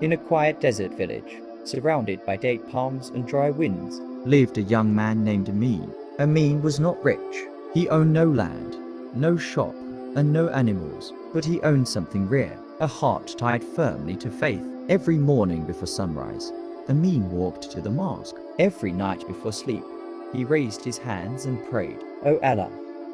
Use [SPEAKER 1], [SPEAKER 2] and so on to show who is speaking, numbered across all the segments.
[SPEAKER 1] In a quiet desert village, surrounded by date palms and dry winds,
[SPEAKER 2] lived a young man named Amin. Amin was not rich. He owned no land, no shop, and no animals, but he owned something rare, a heart tied firmly to faith. Every morning before sunrise, Amin walked to the mosque.
[SPEAKER 1] every night before sleep, he raised his hands and prayed, "O Allah,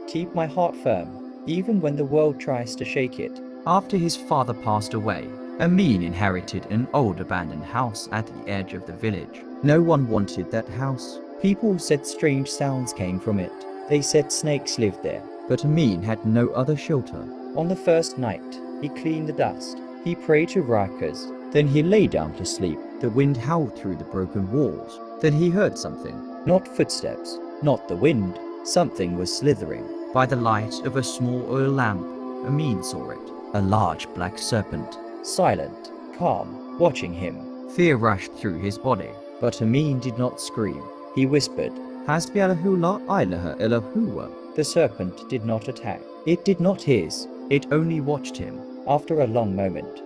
[SPEAKER 1] keep my heart firm, even when the world tries to shake it."
[SPEAKER 2] After his father passed away, Amin inherited an old abandoned house at the edge of the village. No one wanted that house.
[SPEAKER 1] People said strange sounds came from it. They said snakes lived there.
[SPEAKER 2] But Amin had no other shelter.
[SPEAKER 1] On the first night, he cleaned the dust. He prayed to Rakas. Then he lay down to sleep.
[SPEAKER 2] The wind howled through the broken walls. Then he heard something.
[SPEAKER 1] Not footsteps, not the wind. Something was slithering.
[SPEAKER 2] By the light of a small oil lamp, Amin saw it. A large black serpent.
[SPEAKER 1] Silent, calm, watching him.
[SPEAKER 2] Fear rushed through his body.
[SPEAKER 1] But Amin did not scream. He whispered.
[SPEAKER 2] Hasbi Allahu la ilaha illa huwa.
[SPEAKER 1] The serpent did not attack. It did not hiss. It only watched him. After a long moment,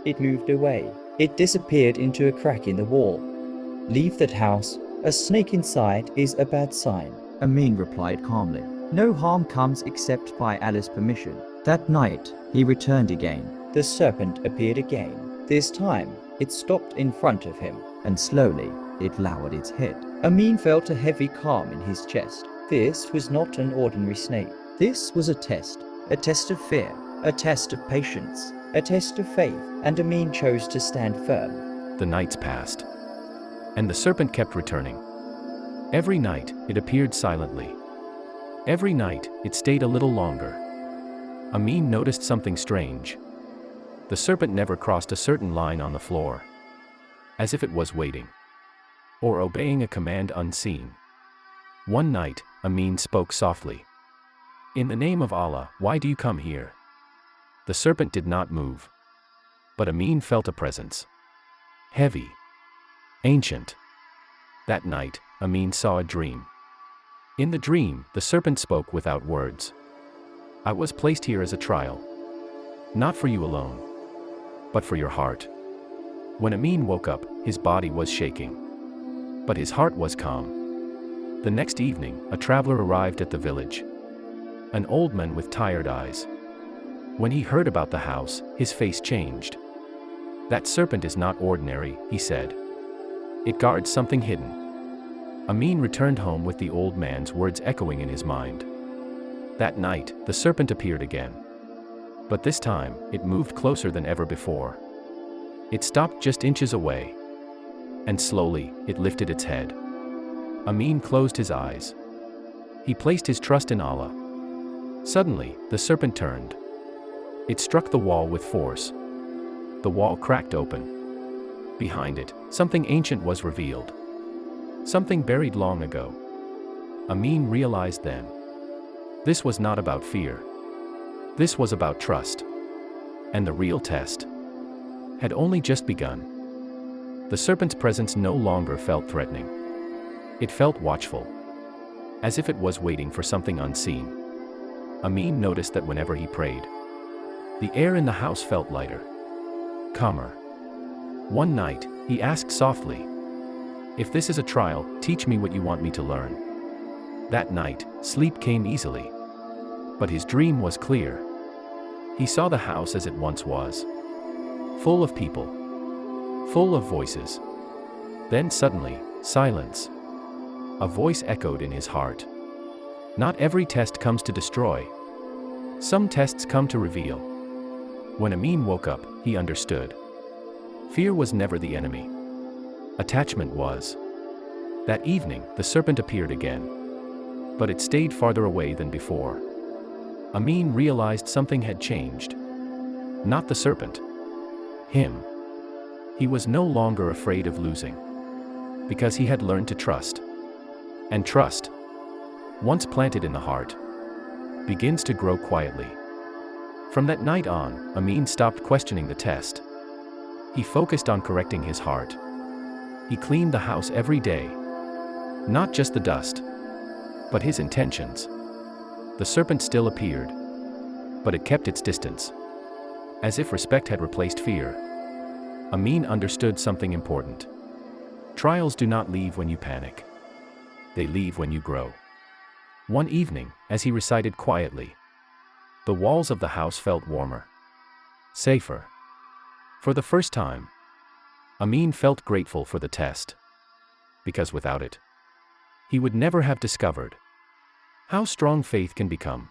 [SPEAKER 1] it moved away. It disappeared into a crack in the wall. "Leave that house. A snake inside is a bad sign."
[SPEAKER 2] Amin replied calmly. No harm comes except by Allah's permission. That night, he returned again.
[SPEAKER 1] The serpent appeared again. This time, it stopped in front of him.
[SPEAKER 2] And slowly, it lowered its head.
[SPEAKER 1] Amin felt a heavy calm in his chest. This was not an ordinary snake. This was a test of fear, a test of patience, a test of faith, and Amin chose to stand firm.
[SPEAKER 3] The nights passed, and the serpent kept returning. Every night, it appeared silently. Every night, it stayed a little longer. Amin noticed something strange. The serpent never crossed a certain line on the floor, as if it was waiting, or obeying a command unseen. One night, Amin spoke softly. "In the name of Allah, why do you come here?" The serpent did not move, but Amin felt a presence. Heavy, ancient. That night, Amin saw a dream. In the dream, the serpent spoke without words. "I was placed here as a trial, not for you alone, but for your heart." When Amin woke up, his body was shaking, but his heart was calm. The next evening, a traveler arrived at the village. An old man with tired eyes. When he heard about the house, his face changed. "That serpent is not ordinary," he said. "It guards something hidden." Amin returned home with the old man's words echoing in his mind. That night, the serpent appeared again. But this time, it moved closer than ever before. It stopped just inches away. And slowly, it lifted its head. Amin closed his eyes. He placed his trust in Allah. Suddenly, the serpent turned. It struck the wall with force. The wall cracked open. Behind it, something ancient was revealed. Something buried long ago. Amin realized then. This was not about fear. This was about trust. And the real test had only just begun. The serpent's presence no longer felt threatening. It felt watchful, as if it was waiting for something unseen. Amin noticed that whenever he prayed, the air in the house felt lighter, calmer. One night, he asked softly, "If this is a trial, teach me what you want me to learn." That night, sleep came easily. But his dream was clear. He saw the house as it once was, full of people, full of voices. Then suddenly, silence. A voice echoed in his heart. Not every test comes to destroy. Some tests come to reveal. When Amin woke up, he understood. Fear was never the enemy. Attachment was. That evening, the serpent appeared again. But it stayed farther away than before. Amin realized something had changed. Not the serpent. Him. He was no longer afraid of losing. Because he had learned to trust. And trust, once planted in the heart, begins to grow quietly. From that night on, Amin stopped questioning the test. He focused on correcting his heart. He cleaned the house every day. Not just the dust, but his intentions. The serpent still appeared, but it kept its distance, as if respect had replaced fear. Amin understood something important. Trials do not leave when you panic. They leave when you grow. One evening, as he recited quietly, the walls of the house felt warmer, safer. For the first time, Amin felt grateful for the test, because without it, he would never have discovered how strong faith can become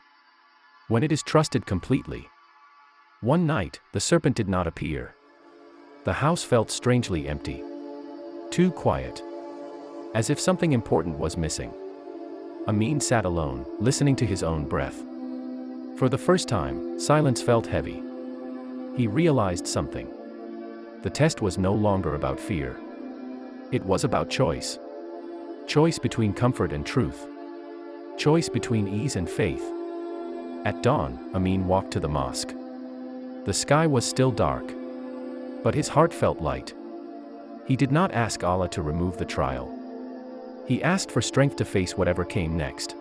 [SPEAKER 3] when it is trusted completely. One night, the serpent did not appear. The house felt strangely empty, too quiet, as if something important was missing. Amin sat alone, listening to his own breath. For the first time, silence felt heavy. He realized something. The test was no longer about fear. It was about choice. Choice between comfort and truth. Choice between ease and faith. At dawn, Amin walked to the mosque. The sky was still dark, but his heart felt light. He did not ask Allah to remove the trial. He asked for strength to face whatever came next.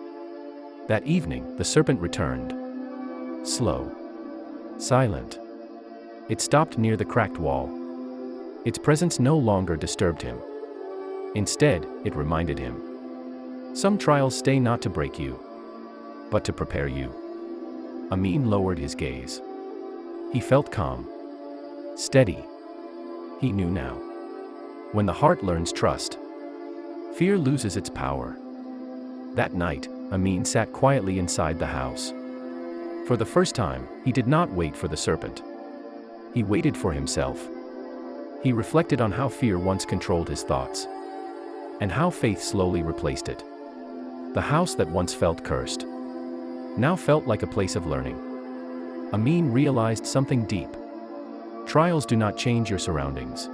[SPEAKER 3] That evening, the serpent returned. Slow. Silent. It stopped near the cracked wall. Its presence no longer disturbed him. Instead, it reminded him. Some trials stay not to break you, but to prepare you. Amin lowered his gaze. He felt calm. Steady. He knew now. When the heart learns trust, fear loses its power. That night, Amin sat quietly inside the house. For the first time, he did not wait for the serpent. He waited for himself. He reflected on how fear once controlled his thoughts, and how faith slowly replaced it. The house that once felt cursed now felt like a place of learning. Amin realized something deep. Trials do not change your surroundings.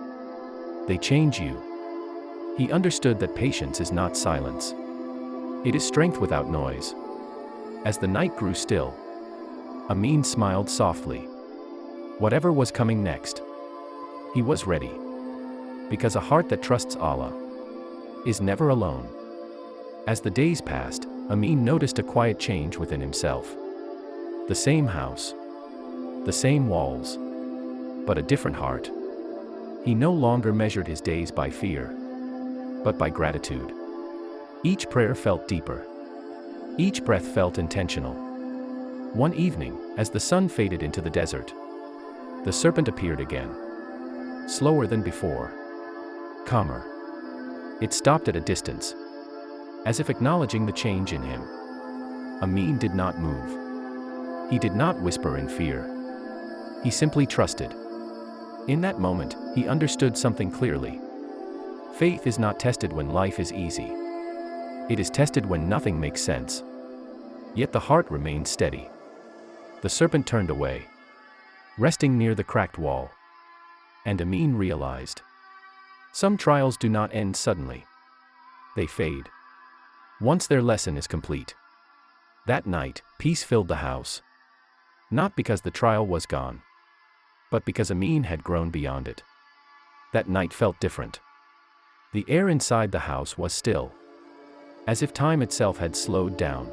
[SPEAKER 3] They change you. He understood that patience is not silence. It is strength without noise. As the night grew still, Amin smiled softly. Whatever was coming next, he was ready. Because a heart that trusts Allah is never alone. As the days passed, Amin noticed a quiet change within himself. The same house, the same walls, but a different heart. He no longer measured his days by fear, but by gratitude. Each prayer felt deeper. Each breath felt intentional. One evening, as the sun faded into the desert, the serpent appeared again. Slower than before. Calmer. It stopped at a distance, as if acknowledging the change in him. Amin did not move. He did not whisper in fear. He simply trusted. In that moment, he understood something clearly. Faith is not tested when life is easy. It is tested when nothing makes sense. Yet the heart remained steady. The serpent turned away, resting near the cracked wall. And Amin realized. Some trials do not end suddenly. They fade. Once their lesson is complete. That night, peace filled the house. Not because the trial was gone, but because Amin had grown beyond it. That night felt different. The air inside the house was still, as if time itself had slowed down.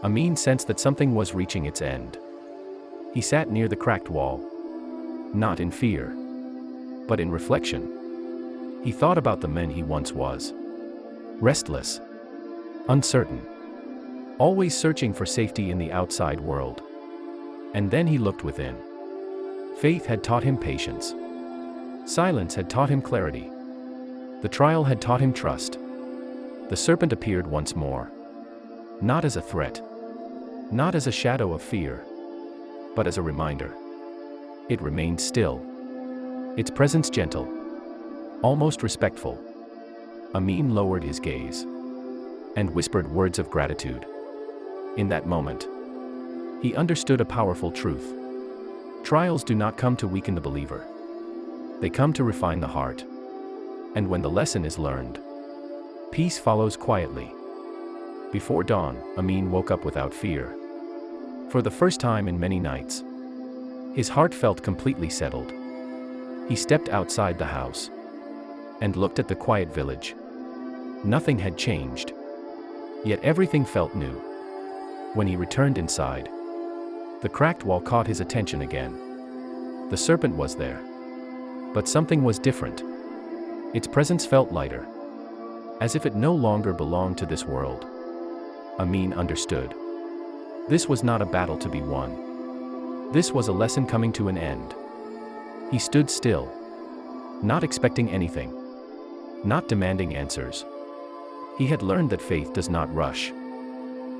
[SPEAKER 3] Amin sensed that something was reaching its end. He sat near the cracked wall, not in fear, but in reflection. He thought about the man he once was. Restless, uncertain, always searching for safety in the outside world. And then he looked within. Faith had taught him patience. Silence had taught him clarity. The trial had taught him trust. The serpent appeared once more. Not as a threat. Not as a shadow of fear. But as a reminder. It remained still. Its presence gentle. Almost respectful. Amin lowered his gaze. And whispered words of gratitude. In that moment, he understood a powerful truth. Trials do not come to weaken the believer. They come to refine the heart. And when the lesson is learned, peace follows quietly. Before dawn, Amin woke up without fear. For the first time in many nights, his heart felt completely settled. He stepped outside the house and looked at the quiet village. Nothing had changed, yet everything felt new. When he returned inside, the cracked wall caught his attention again. The serpent was there. But something was different. Its presence felt lighter, as if it no longer belonged to this world. Amin understood. This was not a battle to be won. This was a lesson coming to an end. He stood still, not expecting anything, not demanding answers. He had learned that faith does not rush.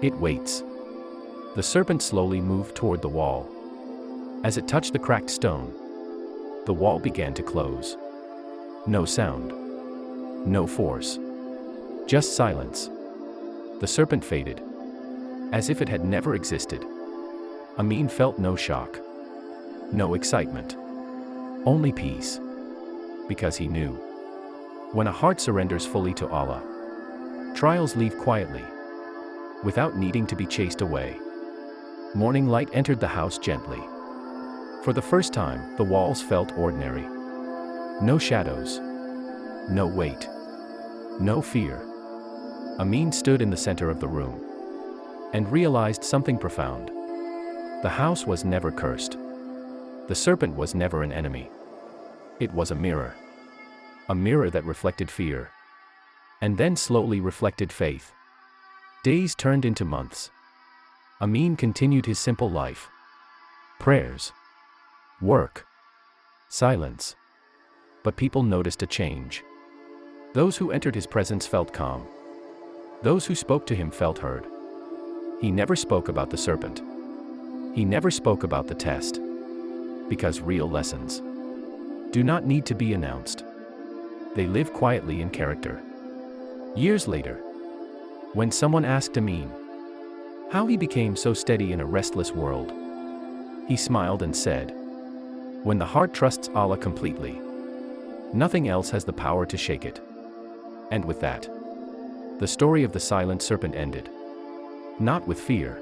[SPEAKER 3] It waits. The serpent slowly moved toward the wall. As it touched the cracked stone, the wall began to close. No sound. No force. Just silence. The serpent faded, as if it had never existed. Amin felt no shock. No excitement. Only peace. Because he knew. When a heart surrenders fully to Allah, trials leave quietly, without needing to be chased away. Morning light entered the house gently. For the first time, the walls felt ordinary. No shadows. No weight. No fear. Amin stood in the center of the room and realized something profound. The house was never cursed. The serpent was never an enemy. It was a mirror. A mirror that reflected fear, and then slowly reflected faith. Days turned into months. Amin continued his simple life. Prayers. Work. Silence. But people noticed a change. Those who entered his presence felt calm. Those who spoke to him felt heard. He never spoke about the serpent. He never spoke about the test. Because real lessons do not need to be announced. They live quietly in character. Years later, when someone asked Amin how he became so steady in a restless world, he smiled and said, "When the heart trusts Allah completely, nothing else has the power to shake it." And with that, the story of the silent serpent ended. Not with fear,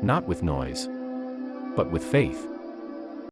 [SPEAKER 3] not with noise, but with faith.